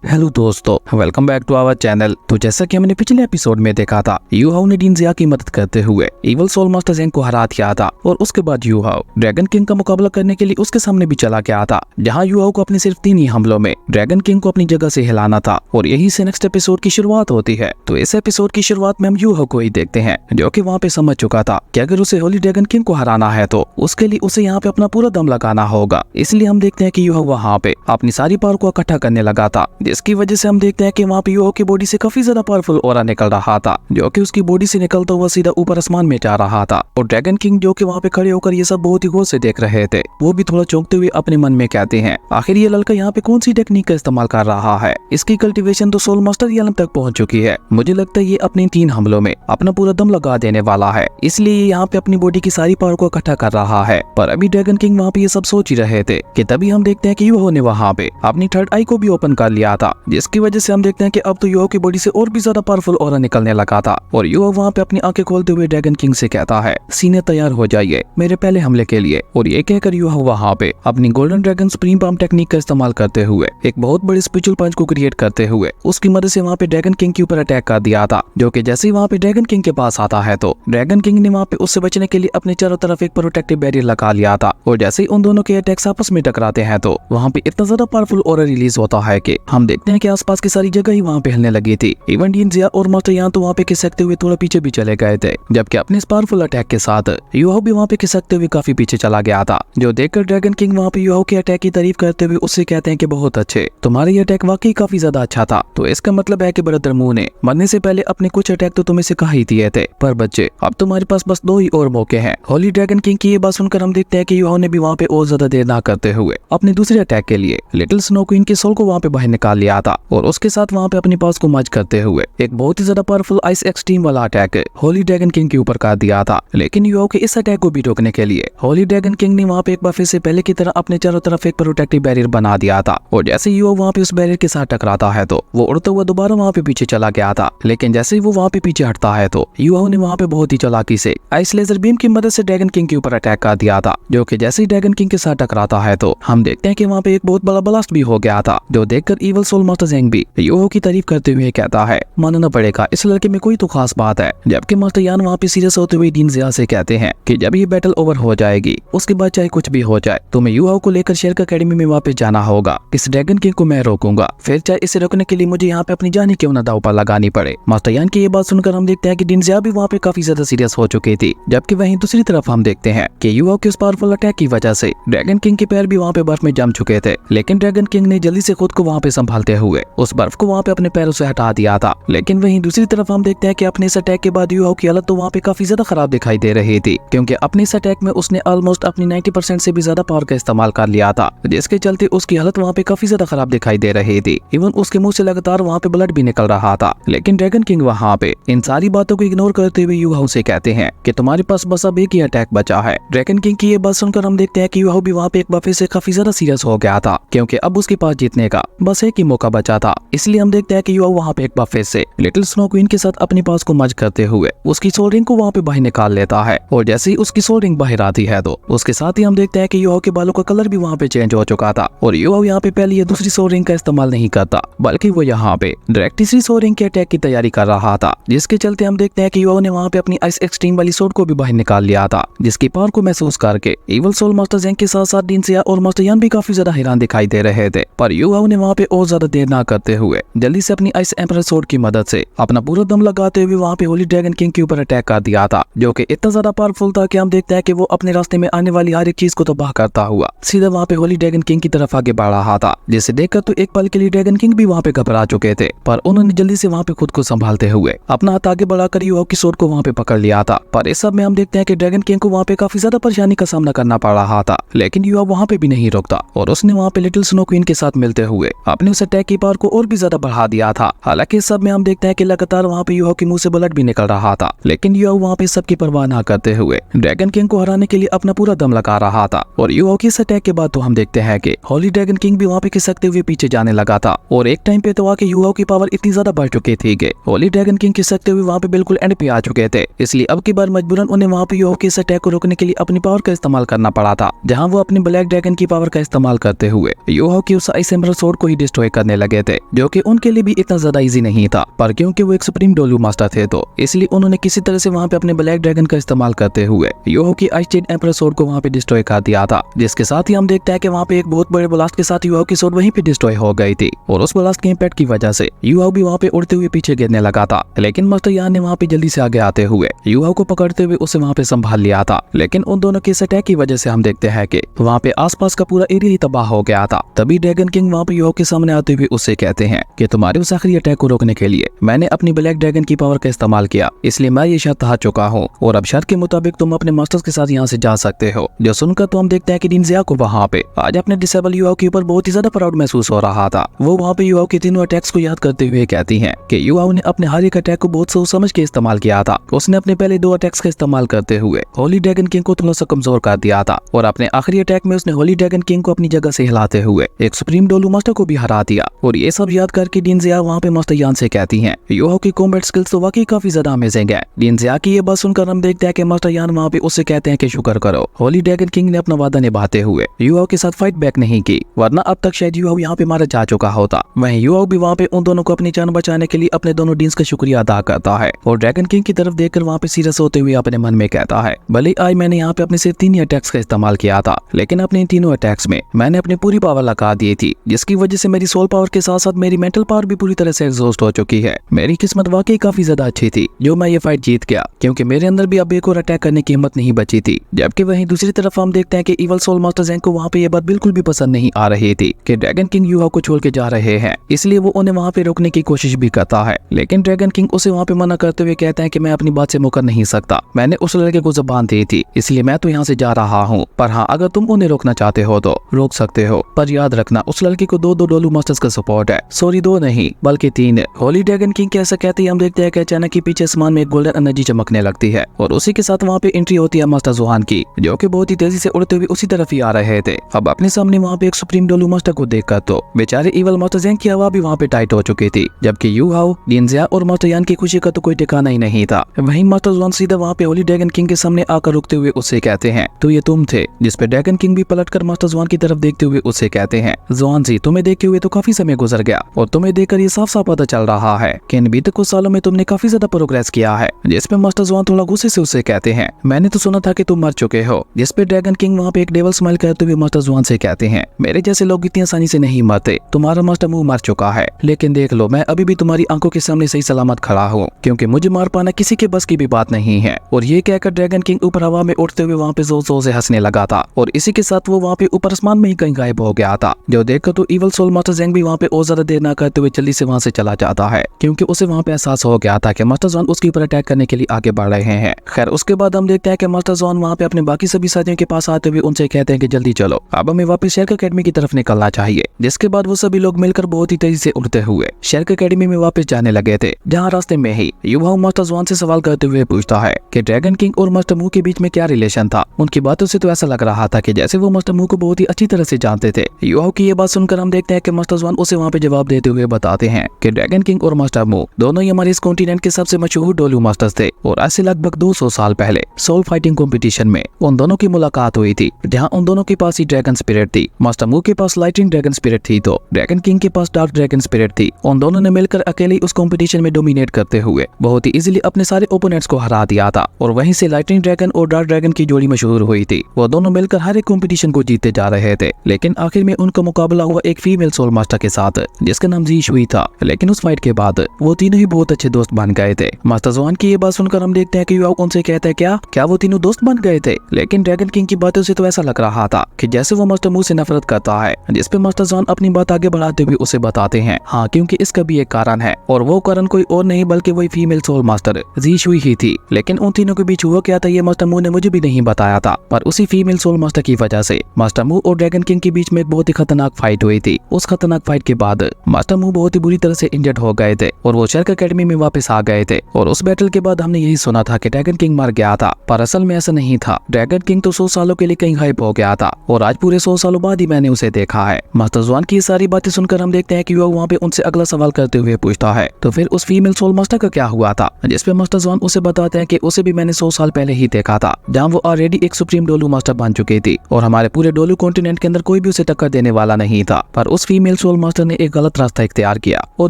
Hello दोस्तों, welcome back to our channel. तो जैसा कि हमने पिछले एपिसोड में देखा था, यू हाउ ने डीन जिया की मदद करते हुए इवल सोल मास्टर ज़ेंग को हरा दिया था और उसके बाद यू हाउ ड्रैगन किंग का मुकाबला करने के लिए उसके सामने भी चला गया था, जहां यू हाउ को अपने सिर्फ 3 ही हमलों में ड्रैगन किंग को अपनी जगह से हिलाना था और यही से नेक्स्ट एपिसोड की शुरुआत होती है। तो इस एपिसोड की शुरुआत में हम यू हाउ को ही देखते हैं, जो कि वहाँ पे समझ चुका था कि अगर उसे होली ड्रैगन किंग को हराना है तो उसके लिए उसे यहाँ पे अपना पूरा दम लगाना होगा। इसलिए हम देखते हैं कि यू हाउ वहाँ पे अपनी सारी पावर को इकट्ठा करने लगा था, जिसकी वजह से हम देखते हैं कि वहाँ पे यू हाउ की बॉडी से काफी ज्यादा पावरफुल ऑरा निकल रहा था, जो कि उसकी बॉडी से निकलता हुआ सीधा ऊपर आसमान में जा रहा था। और ड्रैगन किंग जो कि वहाँ पे खड़े होकर ये सब बहुत ही गौर से देख रहे थे, वो भी थोड़ा चौंकते हुए अपने मन में कहते हैं, आखिर ये लड़का यहाँ पे कौन सी टेक्निक का इस्तेमाल कर रहा है। इसकी कल्टीवेशन तो सोल मास्टर रियल्म तक पहुंच चुकी है। मुझे लगता है ये अपने 3 हमलों में अपना पूरा दम लगा देने वाला है, इसलिए ये यहाँ पे अपनी बॉडी की सारी पावर को इकट्ठा कर रहा है। पर अभी ड्रैगन किंग वहाँ पे ये सब सोच ही रहे थे कि तभी हम देखते हैं कि यू हाउ ने वहाँ पे अपनी थर्ड आई को भी ओपन कर लिया था, जिसकी वजह से हम देखते हैं कि अब तो यू हाउ की बॉडी से और भी ज्यादा पावरफुल ऑरा निकलने लगा था। और यू हाउ वहाँ पे अपनी आंखें खोलते हुए ड्रैगन किंग से कहता है, सीने तैयार हो जाइए मेरे पहले हमले के लिए। और ये कहकर यू हाउ वहाँ पे अपनी golden dragon supreme palm technique का इस्तेमाल करते हुए एक बहुत बड़ी स्पिरिचुअल पंच को क्रिएट करते हुए उसकी मदद से वहाँ पे ड्रैगन किंग के ऊपर अटैक कर दिया था। जो कि जैसे ही वहाँ पे ड्रैगन किंग के पास आता है तो ड्रैगन किंग ने वहाँ पे उससे बचने के लिए अपने चारों तरफ एक प्रोटेक्टिव बैरियर लगा लिया था। और जैसे ही उन दोनों के अटैक्स आपस में टकराते हैं तो वहाँ पे इतना ज्यादा पावरफुल ऑरा रिलीज होता है कि हम देखते हैं कि आसपास की सारी जगह ही वहाँ पे हिलने लगी थी। इवन डीन जिया और मास्टर यान तो वहाँ पे खिसकते हुए थोड़ा पीछे भी चले गए थे, जबकि अपने इस पावरफुल अटैक के साथ यू हाउ भी वहाँ पे खिसकते हुए काफी पीछे चला गया था। जो देखकर ड्रैगन किंग वहाँ पे यू हाउ के अटैक की तारीफ करते हुए उससे कहते हैं कि बहुत अच्छे, तुम्हारा ये अटैक वाकई काफी ज्यादा अच्छा था। तो इसका मतलब है कि ब्रदर मून ने मरने से पहले अपने कुछ अटैक तो तुम्हें सिखा ही दिए थे, पर बच्चे अब तुम्हारे पास बस 2 ही और मौके हैं। होली ड्रैगन किंग की ये बात सुनकर हम देखते हैं कि यू हाउ ने भी वहाँ पे और ज्यादा देर ना करते हुए अपने दूसरे अटैक के लिए लिटिल स्नो क्वीन के सोल को वहाँ पे बाहर निकाल लिया था और उसके साथ वहाँ पे अपने पास को मर्ज करते हुए एक बहुत ही ज्यादा पावरफुल आइस एक्सट्रीम वाला अटैक होली ड्रैगन किंग के ऊपर कर दिया था। लेकिन यू हाउ के इस अटैक को भी रोकने के लिए होली ड्रैगन किंग ने वहाँ पे एक बार फिर से पहले की तरह अपने चारों तरफ एक प्रोटेक्टिव बैरियर बना दिया था। और जैसे यू हाउ वहाँ पे उस बैरियर के साथ टकराता है तो वो उड़ता हुआ दोबारा वहाँ पे पीछे चला गया था। लेकिन जैसे ही वो वहाँ पे पीछे हटता है तो यू हाउ ने वहाँ पे बहुत ही चालाकी से आइस लेजर बीम की मदद से ड्रैगन किंग के ऊपर अटैक कर दिया था। जो कि जैसे ही ड्रैगन किंग के साथ टकराता है तो हम देखते हैं कि वहाँ पे एक बहुत बड़ा ब्लास्ट भी हो गया था, जो देखकर इवल सोल मास्टर ज़ेंग भी यू हाउ की तारीफ करते हुए कहता है, मानना पड़ेगा इस लड़के में कोई तो खास बात है। जबकि मास्टर यान वहाँ पे सीरियस होते हुए डीन जिया से कहते हैं कि जब ये बैटल ओवर हो जाएगी उसके बाद चाहे कुछ भी हो जाए तुम्हें यू हाउ को लेकर शेरका एकेडमी में वापस जाना होगा। इस ड्रैगन किंग को मैं रोकूंगा, फिर चाहे इसे रोकने के लिए मुझे यहाँ पे अपनी जान ही क्यों न दांव पर लगानी पड़े। मास्टर यान की ये बात सुनकर हम देखते हैं कि डीन जिया भी वहाँ पे काफी ज्यादा सीरियस हो चुकी थी। जबकि वहीं दूसरी तरफ हम देखते हैं कि यू हाउ के उस पावरफुल अटैक की वजह से ड्रैगन किंग के पैर भी वहाँ पे बर्फ में जम चुके थे। लेकिन ड्रैगन किंग ने जल्दी से खुद को वहाँ पे संभालते हुए उस बर्फ को वहाँ पे अपने पैरों से हटा दिया था। लेकिन वहीं दूसरी तरफ हम देखते हैं कि अपने इस अटैक के बाद यू हाउ की हालत तो वहाँ पे काफी ज्यादा खराब दिखाई दे रही थी, क्योंकि अपने इस अटैक में उसने ऑलमोस्ट अपनी 90% से भी ज्यादा पावर का इस्तेमाल कर लिया था, जिसके चलते उसकी हालत वहाँ पे काफी ज्यादा खराब दिखाई दे रही थी। इवन उसके मुंह से लगातार वहाँ पे ब्लड भी निकल रहा था। लेकिन ड्रैगन किंग वहाँ पे इन सारी बातों को इग्नोर करते हुए यू हाउ से कहते हैं कि तुम्हारे पास बस अब एक ही अटैक बचा है। ड्रैगन किंग की ये बात सुनकर हम देखते हैं कि यू हाउ भी वहाँ पे एक बार फिर से काफी ज्यादा सीरियस हो गया था, क्योंकि अब उसके पास जीतने का बस एक ही मौका बचा था। इसलिए हम देखते हैं कि यू हाउ वहाँ पे एक बार फिर से लिटिल स्नो क्वीन के साथ अपने पास को मर्ज करते हुए उसकी सोल रिंग को वहाँ पे बाहर निकाल लेता है। और जैसे ही उसकी सोल रिंग बाहर आती है तो उसके साथ ही हम देखते हैं कि यू हाउ के बालों का कलर भी वहाँ पे चेंज हो चुका था। और यू हाउ यहाँ पे पहले ये दूसरी सोल रिंग का इस्तेमाल नहीं करता, बल्कि वो यहाँ पे डायरेक्ट तीसरी सोल रिंग के अटैक की तैयारी कर रहा था, जिसके चलते हम देखते हैं कि यू हाउ ने वहाँ पे अपनी आइस एक्सट्रीम वाली सोड को भी बाहर निकाल लिया था, जिसकी पावर को महसूस करके इवल सोल मास्टर ज़ेंग के साथ साथ डीन जिया और मास्टर यान भी काफी ज्यादा हैरान दिखाई दे रहे थे। पर यू हाउ ने वहाँ पे और ज्यादा देर ना करते हुए जल्दी से अपनी आइस एम्परर सोड की मदद से अपना पूरा दम लगाते हुए वहाँ पे होली ड्रैगन किंग के ऊपर अटैक कर दिया था, जो कि इतना ज्यादा पावरफुल था कि हम देखते हैं कि वो अपने रास्ते में आने वाली हर एक चीज को तबाह करता हुआ सीधा वहाँ पे होली ड्रैगन किंग की तरफ आगे बढ़ रहा था। जिसे देखकर तो एक पल के लिए ड्रैगन किंग भी वहाँ पे घबरा चुके थे, पर उन्होंने जल्दी से वहाँ पे खुद को संभालते हुए अपना हाथ आगे बढ़ाकर यू हाउ की सोड को वहाँ पे पकड़ लिया था। पर इस सब में हम देखते हैं कि ड्रैगन किंग को वहाँ पे काफी ज्यादा परेशानी का सामना करना पड़ रहा था। लेकिन यू हाउ वहाँ पे भी नहीं रुकता और उसने वहाँ पे लिटिल स्नो क्वीन के साथ मिलते हुए अपने उस अटैक की पावर को और भी ज्यादा बढ़ा दिया था। हालांकि इस सब में हम देखते हैं कि लगातार वहाँ पे यू हाउ के मुंह से ब्लड भी निकल रहा था। लेकिन यू हाउ वहाँ पे सबकी परवाह ना करते हुए ड्रैगन किंग को हराने के लिए अपना पूरा दम लगा रहा था। और यू हाउ की इस अटैक के बाद तो हम देखते हैं कि होली ड्रैगन किंग भी वहाँ पे खिसकते हुए पीछे जाने लगा था। और एक टाइम पे तो आके यू हाउ की पावर इतनी ज्यादा बढ़ चुकी थी कि होली ड्रैगन किंग खिसकते हुए वहाँ पे बिल्कुल एंड पे आ चुके थे। इसलिए अब की बार मजबूरन उन्हें वहाँ पे यू हाउ के इस अटैक को रोकने के लिए अपनी पावर का इस्तेमाल करना पड़ा था, जहाँ वो अपनी ब्लैक ड्रैगन की पावर का इस्तेमाल करते हुए यू हाउ की उस आइस एम्बरर सोड को ही डिस्ट्रॉय डिस्ट्रॉय करने लगे थे, जो कि उनके लिए भी इतना ज्यादा इजी नहीं था। पर क्योंकि वो एक सुप्रीम डोलू मास्टर थे तो इसलिए उन्होंने किसी तरह से वहाँ पे अपने ब्लैक ड्रैगन का इस्तेमाल करते हुए यूहाओ की आइसटेड एम्परर स्वॉर्ड को वहाँ पे डिस्ट्रॉय कर दिया था। जिसके साथ ही हम देखते हैं कि वहाँ पे एक बहुत बड़े ब्लास्ट के साथ यूहाओ की स्वॉर्ड वहीं पे डिस्ट्रॉय हो गई थी और उस ब्लास्ट के इम्पैक्ट की वजह से यूहाओ भी वहाँ पे उड़ते हुए पीछे गिरने लगा था। लेकिन मास्टर यान ने वहाँ पे जल्दी से आगे आते हुए यूहाओ को पकड़ते हुए उसे वहाँ पे संभाल लिया था। लेकिन उन दोनों के इस अटैक की वजह से हम देखते हैं कि वहाँ पे आसपास का पूरा एरिया ही तबाह हो गया था। तभी ड्रैगन किंग वहाँ पे यूहाओ के सामने आते हुए उससे कहते हैं कि तुम्हारे उस आखिरी अटैक को रोकने के लिए मैंने अपनी ब्लैक ड्रैगन की पावर का इस्तेमाल किया, इसलिए मैं ये शर्त हार चुका हूँ और अब शर्त के मुताबिक तुम अपने मास्टर्स के साथ यहाँ से जा सकते हो। जो सुनकर तो हम देखते हैं कि डिनजिया को वहाँ पे आज अपने डिसेबल यूहाओ के ऊपर बहुत ही ज्यादा प्राउड महसूस हो रहा था। वो वहाँ पे यूहाओ के तीनों अटैक्स को याद करते हुए कहती है कि यूहाओ ने अपने हर एक अटैक को बहुत सोच समझ के इस्तेमाल किया था। उसने अपने पहले 2 अटैक्स का इस्तेमाल करते हुए होली ड्रैगन किंग को थोड़ा सा कमजोर कर दिया था और अपने आखिरी अटैक में उसने होली ड्रैगन किंग को अपनी जगह से हिलाते हुए एक सुप्रीम डोलू मास्टर को भी हरा दिया। और ये सब याद करके डिनजिया वहाँ पे मास्टर यान से कहती है यूहाओ की कॉम्बैट स्किल्स तो वाकई काफी ज्यादा अमेजिंग है। डिनजिया की ये बात सुनकर हम देखते हैं कि मास्टर यान वहाँ पे उससे कहते हैं कि शुक्र करो होली ड्रैगन किंग ने अपना वादा निभाते हुए यूहाओ के साथ फाइट बैक नहीं की, वरना अब तक शायद यूहाओ यहाँ पे मारा जा चुका होता। वहीं यूहाओ भी वहाँ पे उन दोनों को अपनी जान बचाने के लिए अपने दोनों डीन्स का शुक्रिया अदा करता है और ड्रैगन किंग की तरफ देखकर वहाँ पे सीरियस होते हुए अपने मन में कहता है भले आज मैंने यहाँ पे अपने सिर्फ 3 ही अटैक्स का इस्तेमाल किया था, लेकिन अपने इन तीनों अटैक्स में मैंने अपनी पूरी पावर लगा दी थी, जिसकी वजह से मेरी सोल पावर के साथ साथ मेरी मेंटल पावर भी पूरी तरह से एग्जॉस्ट हो चुकी है। मेरी किस्मत वाकई काफी ज्यादा अच्छी थी जो मैं ये फाइट जीत गया, क्योंकि मेरे अंदर भी अब एक और अटैक करने की हिम्मत नहीं बची थी। जबकि वहीं दूसरी तरफ हम देखते हैं कि इवल सोल मास्टर ज़ेंग को वहाँ पे ये बात बिल्कुल भी पसंद नहीं आ रही थी कि ड्रैगन किंग यूहाओ को छोड़ के जा रहे हैं, इसलिए वो उन्हें वहाँ पे रोकने की कोशिश भी करता है। लेकिन ड्रैगन किंग उसे वहाँ पे मना करते हुए कहते हैं कि मैं अपनी बात से मुकर नहीं सकता, मैंने उस लड़के को ज़बान दी थी, इसलिए मैं तो यहाँ से जा रहा हूँ। पर हाँ, अगर तुम उन्हें रोकना चाहते हो तो रोक सकते हो, पर याद रखना उस लड़के को 2 डोलू मास्टर्स का सपोर्ट है, सॉरी 2 नहीं बल्कि 3। होली ड्रैगन किंग कैसा कहते ही हम देखते हैं कि अचानक ही पीछे आसमान में एक गोल्डन एनर्जी चमकने लगती है और उसी के साथ वहाँ पे एंट्री होती है मास्टर ज़ुआन की, जो कि बहुत ही तेजी से उड़ते हुए उसी तरफ ही आ रहे थे। अब अपने सामने वहाँ पे एक सुप्रीम डोलू मास्टर को देखकर तो बेचारे इवल मास्टर ज़ेंग की हवा भी वहाँ पे टाइट हो चुकी थी, जबकि यूहाओ, डिनजिया और मास्टर यान की खुशी का तो कोई ठिकाना ही नहीं था। वहीं मास्टर ज़ुआन सीधा वहाँ पे होली ड्रैगन किंग के सामने आकर रुकते हुए उससे कहते हैं तो ये तुम थे, जिसपे ड्रैगन किंग भी पलटकर मास्टर ज़ुआन की तरफ देखते हुए उससे कहते हैं ज़ुआन जी, तुम्हें देखे हुए तो काफी समय गुजर गया और तुम्हें देखकर ये साफ साफ पता चल रहा है कि इन बीते कुछ सालों में तुमने काफी ज्यादा प्रोग्रेस किया है। जिसपे मास्टर ज़ुआन थोड़ा गुस्से से उससे कहते हैं मैंने तो सुना था कि तुम मर चुके हो। जिसपे ड्रैगन किंग वहाँ पे एक डेवल स्माइल करते हुए मास्टर ज़ुआन से कहते हैं मेरे जैसे लोग इतनी आसानी से नहीं मरते, तुम्हारा मास्टर मुंह मर चुका है, लेकिन देख लो मैं अभी भी तुम्हारी आंखों के सामने सही सलामत खड़ा हूँ, क्योंकि मुझे मार पाना किसी के बस की भी बात नहीं है। और ये कहकर ड्रैगन किंग ऊपर हवा में उड़ते हुए वहाँ पे जोर जोर से हंसने लगा था और इसी के साथ वो वहाँ पे ऊपर आसमान में ही कहीं गायब हो गया था। जो देखकर तो इवल सोल मास्टर ज़ेंग भी वहाँ पे और ज्यादा देर न करते हुए जल्दी से वहाँ से चला जाता है, क्योंकि उसे वहाँ पे एहसास हो गया था कि मास्टर ज़ुआन उसके ऊपर अटैक करने के लिए आगे बढ़ रहे हैं। खैर उसके बाद हम देखते हैं कि मास्टर ज़ुआन वहाँ पे अपने बाकी सभी साथियों के पास आते हुए उनसे कहते हैं कि जल्दी चलो, अब हमें वापस शेरक एकेडमी की तरफ निकलना चाहिए। जिसके बाद वो सभी लोग मिलकर बहुत ही तेजी से उड़ते हुए शेरक एकेडमी में वापस जाने लगे थे, जहाँ रास्ते में ही यूहाओ मास्टर ज़ुआन से सवाल करते हुए पूछता है कि ड्रैगन किंग और मास्टर मू के बीच में क्या रिलेशन था। उनकी बातों से तो ऐसा लग रहा था कि जैसे वो मास्टर मू को बहुत ही अच्छी तरह से जानते थे। यूहाओ की ये बात सुनकर हम देखते हैं कि मास्टर ज़ुआन उसे वहाँ पे जवाब देते हुए बताते हैं कि ड्रैगन किंग और मास्टर मू दोनों ही हमारे इस कॉन्टिनेंट के सबसे मशहूर डोलू मास्टर्स थे और ऐसे लगभग 200 साल पहले सोल फाइटिंग कंपटीशन में उन दोनों की मुलाकात हुई थी, जहां उन दोनों के पास ही ड्रैगन स्पिरिट थी। मास्टर मू के पास लाइटिंग ड्रैगन स्पिरिट थी तो ड्रैगन किंग के पास डार्क ड्रैगन स्पिरिट थी। उन दोनों ने मिलकर अकेले ही उस कंपटीशन में डोमिनेट करते हुए बहुत ही इजीली अपने सारे ओपोनेंट्स को हरा दिया था और वहीं से लाइटिंग ड्रैगन और डार्क ड्रैगन की जोड़ी मशहूर हुई थी। वो दोनों मिलकर हर एक कंपटीशन को जीतते जा रहे थे, लेकिन आखिर में उनका मुकाबला हुआ एक फीमेल सोल मास्टर के साथ जिसका नाम जी शुई था। लेकिन उस फाइट के बाद वो तीनों ही बहुत अच्छे दोस्त बन गए थे। मास्टर ज़ुआन की ये बात सुनकर हम देखते हैं कि यूहाओ उनसे कहता है क्या वो तीनों दोस्त बन गए थे। लेकिन ड्रैगन किंग की बातों से तो ऐसा लग रहा था कि जैसे वो मास्टर मू से नफरत करता है। जिसपे मास्टर ज़ुआन अपनी बात आगे बढ़ाते हुए उसे बताते हैं हाँ, क्योंकि इसका भी एक कारण है और वो कारण कोई और नहीं बल्कि वही फीमेल सोल मास्टर जी शुई ही थी। लेकिन उन तीनों के बीच हुआ क्या था ये मास्टर मू ने मुझे भी नहीं बताया था, पर उसी फीमेल सोल मास्टर की वजह से मास्टर मू और ड्रैगन किंग के बीच में एक बहुत ही खतरनाक फाइट हुई थी। उस खतरनाक फाइट के बाद मास्टर मू बहुत ही बुरी तरह से इंजर्ड हो गए थे और वो शेरक एकेडमी में वापस आ गए थे। और उस बैटल के बाद हमने यही सुना था कि ड्रैगन किंग मर गया था, पर असल में ऐसा नहीं था। ड्रैगन किंग तो 100 सालों के लिए कहीं गायब हो गया था और आज पूरे 100 सालों बाद ही मैंने उसे देखा है। मास्टर ज़ुआन की सारी बातें सुनकर हम देखते हैं कि वो वहाँ पे उनसे अगला सवाल करते हुए पूछता है तो फिर उस फीमेल सोल मास्टर का क्या हुआ था। जिसपे मास्टर ज़ुआन उसे बताते हैं कि उसे भी मैंने 100 साल पहले ही देखा था, जहाँ वो ऑलरेडी एक सुप्रीम डोलू मास्टर बन चुकी थी और हमारे पूरे डोलू कॉन्टिनेंट के अंदर कोई भी उसे टक्कर देने वाला नहीं था। पर उस फीमेल सोल मास्टर ने एक गलत रास्ता इख्तियार किया और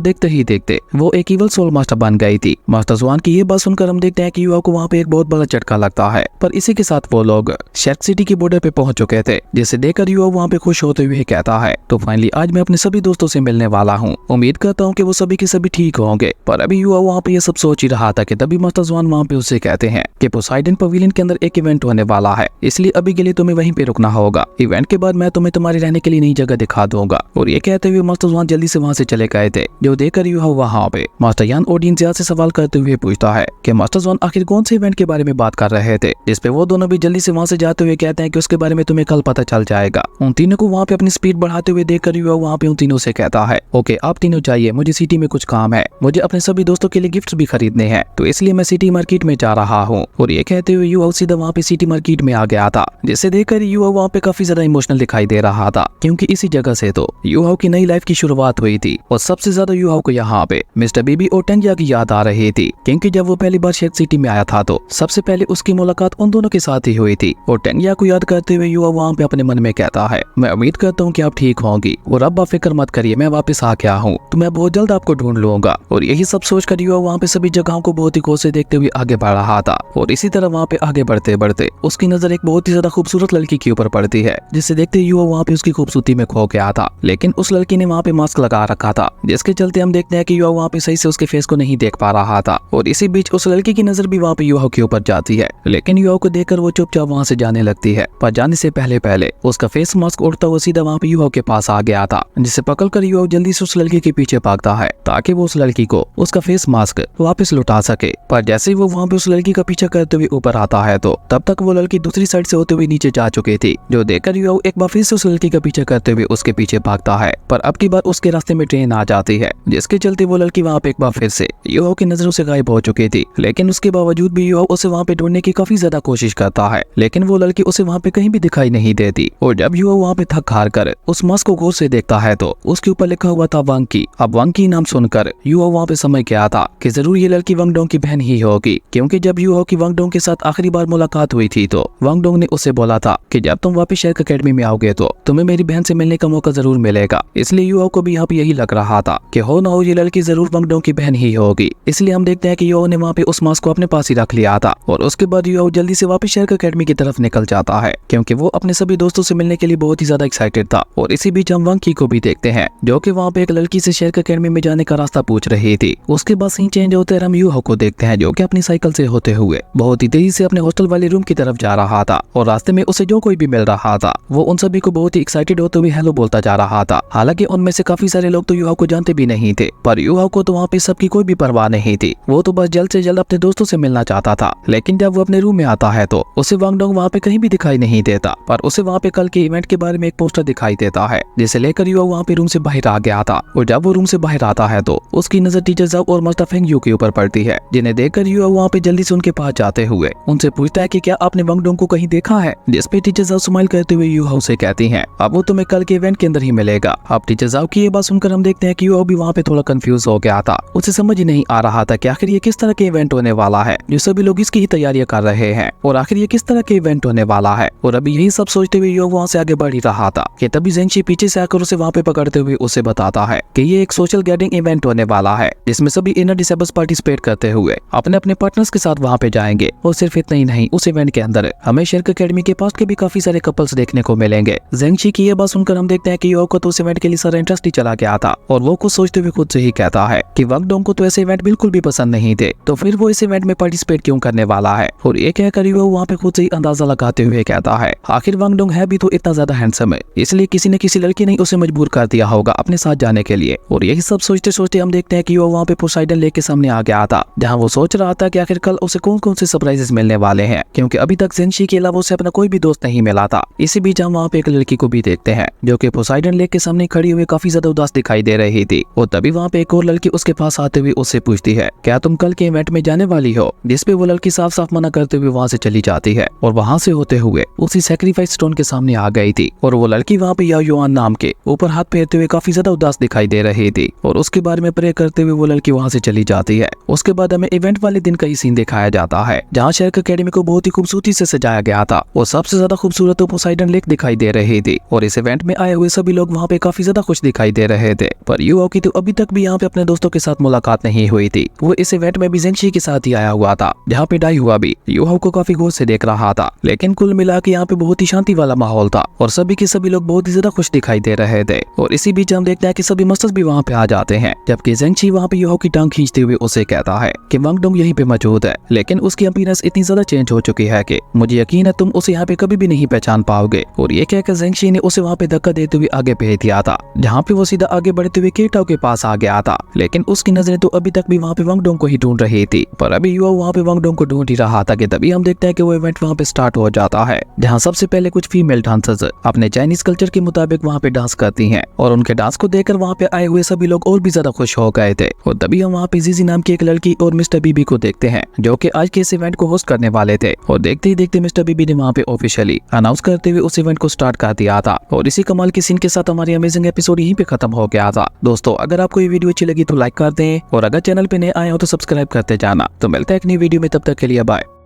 देखते ही देखते वो एक इवल सोल मास्टर बन गई थी। मास्टर जुआन की ये बात सुनकर हम देखते हैं कि युवा को वहाँ पे एक बहुत बड़ा झटका लगता है, पर इसी के साथ वो लोग शार्क सिटी की बॉर्डर पे पहुंच चुके थे, जिसे देखकर युवा वहाँ पे खुश होते हुए कहता है तो फाइनली आज मैं अपने सभी दोस्तों से मिलने वाला हूँ। उम्मीद करता हूँ कि वो सभी के सभी ठीक होंगे। पर अभी युवा वहाँ पे ये सब सोच ही रहा था कि तभी मास्टर जुआन वहाँ पे उससे कहते हैं कि पोसाइडन पवेलियन के अंदर एक इवेंट होने वाला है, इसलिए अभी के लिए तुम्हें वहीं पे रुकना होगा। इवेंट के बाद मैं तुम्हें तुम्हारे रहने के लिए नई जगह दिखा दूंगा। और ये कहते हुए मास्टर जुआन जल्दी से वहाँ से चले गए थे, जो देखकर युवा वहाँ पे मास्टर यान ऑडियंस से सवाल करते हुए पूछता है कि मास्टर जुआन आखिर कौन से इवेंट के बारे में बात कर रहे थे, जिसपे वो दोनों भी जल्दी से वहाँ से जाते हुए कहते हैं कि उसके बारे में तुम्हें कल पता चल जाएगा। उन तीनों को वहाँ पे अपनी स्पीड बढ़ाते हुए देखकर युवा वहाँ पे उन तीनों से कहता है ओके आप तीनों जाइए, मुझे सिटी में कुछ काम है, मुझे अपने सभी दोस्तों के लिए गिफ्ट्स भी खरीदने हैं, तो इसलिए मैं सिटी मार्केट में जा रहा हूँ। और ये कहते हुए युवा सीधा वहाँ पे सिटी मार्केट में आ गया था, जिसे देखकर युवा वहाँ पे काफी ज्यादा इमोशनल दिखाई दे रहा था, क्योंकि इसी जगह से तो युवा की नई लाइफ की शुरुआत हुई थी। और सबसे ज्यादा युवा को यहाँ पे मिस्टर बीबी और टेंजिया की याद आ रही थी, क्योंकि जब वो पहली बार शार्क सिटी में आया था तो सबसे पहले उसकी मुलाकात उन दोनों के साथ ही हुई थी। और टेंजिया को याद करते हुए युवा वहाँ पे अपने मन में कहता है मैं उम्मीद करता हूँ कि आप ठीक होंगी और अब आप फिक्र मत करिए, मैं वापस आ गया हूँ तो मैं बहुत जल्द आपको ढूंढ लूंगा। और यही सब सोचकर युवा वहाँ पे सभी जगहों को बहुत ही गौर से देखते हुए आगे बढ़ रहा था। और इसी तरह वहाँ पे आगे बढ़ते बढ़ते उसकी नजर एक बहुत ही ज्यादा खूबसूरत लड़की के ऊपर पड़ती है, जिसे देखते युवा वहाँ पे उसकी खूबसूरती में खो गया था। लेकिन उस लड़की ने वहाँ पे मास्क लगा रखा था, जिसके चलते हम देखते हैं कि युवा वहाँ पे सही से उसके फेस को नहीं देख पा रहा था। और इसी बीच उस लड़की की नजर भी वहाँ पे युवा के ऊपर जाती है, लेकिन युवा को देखकर वो चुपचाप वहाँ से जाने लगती है। पर जाने से पहले पहले उसका फेस मास्क उड़ता हुआ सीधा वहाँ पे युवा के पास आ गया था, जिसे पकड़कर युवा जल्दी से उस लड़की के पीछे भागता है ताकि वो उस लड़की को उसका फेस मास्क वापस लौटा सके। पर जैसे ही वो वहाँ पे उस लड़की का पीछा करते हुए ऊपर आता है तो तब तक वो लड़की दूसरी साइड से होते हुए नीचे जा चुकी थी, जो देखकर युवा एक बार फिर से उस लड़की का पीछा करते हुए उसके पीछे भागता है। पर अब की बार उसके रास्ते में ट्रेन आ जाती है, जिसके चलते वो लड़की वहाँ पे एक बार फिर से युवा की नजरों से गायब हो चुकी थी। लेकिन उसके बावजूद भी युवा उसे वहाँ पे ढूंढने की काफी ज्यादा कोशिश करता है, लेकिन वो लड़की उसे वहाँ पे कहीं भी दिखाई नहीं देती। और जब युवा वहाँ पे थक हार कर उस मास्क को गौर से देखता है तो उसके ऊपर लिखा हुआ था वांकी। अब वांकी नाम सुनकर युवा वहाँ पे समझ गया था कि जरूर ये लड़की वांगडोंग की बहन ही होगी, क्योंकि जब युवा की वांगडोंग के साथ आखिरी बार मुलाकात हुई थी तो वांगडोंग ने उसे बोला था कि जब तुम वापस शार्क एकेडमी में आओगे तो तुम्हें मेरी बहन से मिलने का मौका जरूर मिलेगा। इसलिए युवा को भी यहाँ पे यही लग रहा था कि हो ना हो ये लड़की जरूर वांगडोंग की बहन ही होगी। इसलिए हम देखते हैं कि युवा ने वहाँ पे उस मास्क को अपने पास ही रख लिया था। और उसके बाद युवा जल्दी से वापस शार्क एकेडमी की तरफ निकल जाता है, क्योंकि वो अपने सभी दोस्तों से मिलने के लिए बहुत ही ज्यादा एक्साइटेड था। और इसी बीच हम वांकी को भी देखते हैं, जो कि वहाँ पे एक लड़की से शार्क एकेडमी में जाने का रास्ता पूछ रही थी। उसके बाद सीन चेंज होते हम युवा को देखते हैं, जो कि अपनी साइकिल से होते हुए बहुत ही तेजी से अपने हॉस्टल वाले रूम की तरफ जा रहा था। और रास्ते में उसे जो कोई भी मिल रहा था वो उन सभी को बहुत ही एक्साइटेड होते हुए हेलो बोलता जा रहा था। हालांकि उनमें से काफी सारे लोग तो युवा को जानते भी नहीं थे, पर युवा को तो वहाँ पे सबकी कोई भी परवाह नहीं थी। वो तो बस जल्द से जल्द अपने दोस्तों से मिलना चाहता था। लेकिन जब वो अपने रूम में आता है तो उसे वांगडोंग वहाँ पे कहीं भी दिखाई नहीं देता, पर उसे वहाँ पे कल के इवेंट के बारे में एक पोस्टर दिखाई देता है, जिसे लेकर युवा वहाँ पे रूम से बाहर आ गया था। और जब वो रूम से बाहर आता है तो उसकी नजर टीचर जाओ और मास्टर फेंग यू के ऊपर पड़ती है, जिन्हें देखकर युवा वहाँ पे जल्दी से उनके पास जाते हुए उनसे पूछता है कि क्या आपने वांगडोंग को कहीं देखा है, जिसपे टीचर जाओ स्माइल करते हुए युवा से कहती हैं अब वो तुम्हें कल के इवेंट के अंदर ही मिलेगा। अब टीचर जाओ की ये बात सुनकर हम देखते हैं कि युवा भी वहाँ पे थोड़ा कंफ्यूज हो गया था। उसे समझ ही नहीं आ रहा था कि आखिर ये किस तरह के इवेंट होने वाला है, जो सभी लोग इसकी ही तैयारियां कर रहे हैं, और आखिर ये किस तरह के इवेंट होने वाला है। और अभी यही सब सोचते हुए युवा वहाँ से आगे बढ़ ही रहा था कि तभी जेंशी पीछे से आकर उसे वहाँ पे पकड़ते हुए उसे बताता है कि ये एक सोशल गैदरिंग इवेंट होने वाला है, जिसमें सभी इनर डिसेबल्स पार्टिसिपेट करते हुए अपने अपने पार्टनर्स के साथ वहाँ पे जाएंगे। और सिर्फ इतना ही नहीं, उस इवेंट के अंदर हमें शार्क एकेडमी के पास के भी काफी सारे कपल्स देखने को मिलेंगे। जेंशी की ये बात सुनकर हम देखते हैं कि युवा को तो उस इवेंट के लिए सारा इंटरेस्ट ही चला गया था, और वो कुछ सोचते हुए खुद से ही कहता है कि वांगडोंग को तो ऐसे इवेंट बिल्कुल भी पसंद नहीं थे, तो फिर वो इस इवेंट में पार्टिसिपेट क्यों करने वाला है। और ये कहकर युवा वहाँ पे खुद से ही अंदाजा लगाते हुए कहता है आखिर वांगडोंग है भी तो इतना ज्यादा हैंडसम है, इसलिए किसी न किसी लड़की ने उसे मजबूर कर दिया होगा अपने साथ जाने के लिए। और यही सब सोचते सोचते हम देखते हैं कि युवा वहाँ पे पोसाइडन लेक के सामने आ गया था, जहाँ वो सोच रहा था कि आखिर कल उसे कौन कौन से सरप्राइजेस मिलने वाले हैं, क्योंकि अभी तक जेंशी के अलावा उसे अपना कोई भी दोस्त नहीं मिला था। इसी बीच हम वहाँ पे एक लड़की को भी देखते हैं, जो कि पोसाइडन लेक के सामने खड़ी हुई काफी ज्यादा उदास दिखाई दे रही थी। और तभी वहाँ पे एक और लड़की उसके पास आते हुए उससे पूछती है क्या तुम कल के इवेंट में जाने वाली हो, जिसपे वो लड़की साफ साफ मना करते हुए वहाँ से चली जाती है। और वहाँ से होते हुए उसी सैक्रिफाइस स्टोन के सामने आ गई थी, और वो लड़की वहाँ पे याओयुआन नाम के ऊपर हाथ फेरते हुए काफी ज्यादा उदास दिखाई दे रही थी। और उसके बारे में प्रे करते हुए वो लड़की वहाँ से चली जाती है। उसके बाद हमें इवेंट वाले दिन का ही सीन दिखाया जाता है, जहाँ शार्क एकेडमी को बहुत ही खूबसूरती से सजाया गया था, और सबसे ज्यादा खूबसूरत पोसाइडन लेक दिखाई दे रही थी। और इस इवेंट में आए हुए सभी लोग वहाँ पे काफी काफी ज्यादा खुश दिखाई दे रहे थे। पर युहाओ की तो अभी तक भी यहाँ पे अपने दोस्तों के साथ मुलाकात नहीं हुई थी। वो इस इवेंट में भी जेंगशी के साथ ही आया हुआ था, जहाँ पे डाई हुआ भी युहाओ को काफी गौर से देख रहा था। लेकिन कुल मिला के यहाँ पे बहुत ही शांति वाला माहौल था और सभी के सभी लोग बहुत ही ज्यादा खुश दिखाई दे रहे थे। और इसी बीच हम देखते हैं कि सभी मस्टर्स भी वहाँ पे आ जाते हैं, जबकि जेंगशी वहाँ पे युहाओ की टांग खींचते हुए उसे कहता है कि वांग डोंग यहीं पे मौजूद है, लेकिन उसकी अपीयरेंस इतनी ज्यादा चेंज हो चुकी है कि मुझे यकीन है तुम उसे यहाँ पे कभी भी नहीं पहचान पाओगे। और ये कहकर जेंगशी ने उसे वहाँ पे धक्का देते हुए आगे भेज दिया था, जहाँ पे वो सीधा आगे बढ़ते हुए केटाओ के पास आ गया था। लेकिन उसकी नजरें तो अभी तक भी वहाँ पे वांग डोंग को ही ढूंढ रही थी। पर अभी युहाओ वहाँ पे वांग डोंग को ढूंढ ही रहा था कि तभी हम देखते हैं कि वो इवेंट वहाँ पे स्टार्ट हो जाता है, जहाँ सबसे पहले कुछ फीमेल डांसर्स अपने चाइनीज कल्चर के मुताबिक वहाँ पे डांस करती हैं। और उनके डांस को देखकर वहाँ पे आए हुए सभी लोग और भी ज्यादा खुश हो गए थे। और तभी हम वहाँ पे जीजी नाम की एक लड़की और मिस्टर बीबी को देखते हैं, जो कि आज के इस इवेंट को होस्ट करने वाले थे। और देखते ही देखते मिस्टर बीबी ने वहाँ पे ऑफिशियली अनाउंस करते हुए उस इवेंट को स्टार्ट कर दिया था। और इसी कमाल के सीन के साथ हमारी अमेजिंग एपिसोड यहीं पे खत्म हो गया था। दोस्तों, अगर आपको ये वीडियो अच्छी लगी तो लाइक कर दें, और अगर चैनल पे नए आए हो तो सब्सक्राइब करते जाना। तो मिलते हैं एक नई वीडियो में, तब तक के लिए बाय।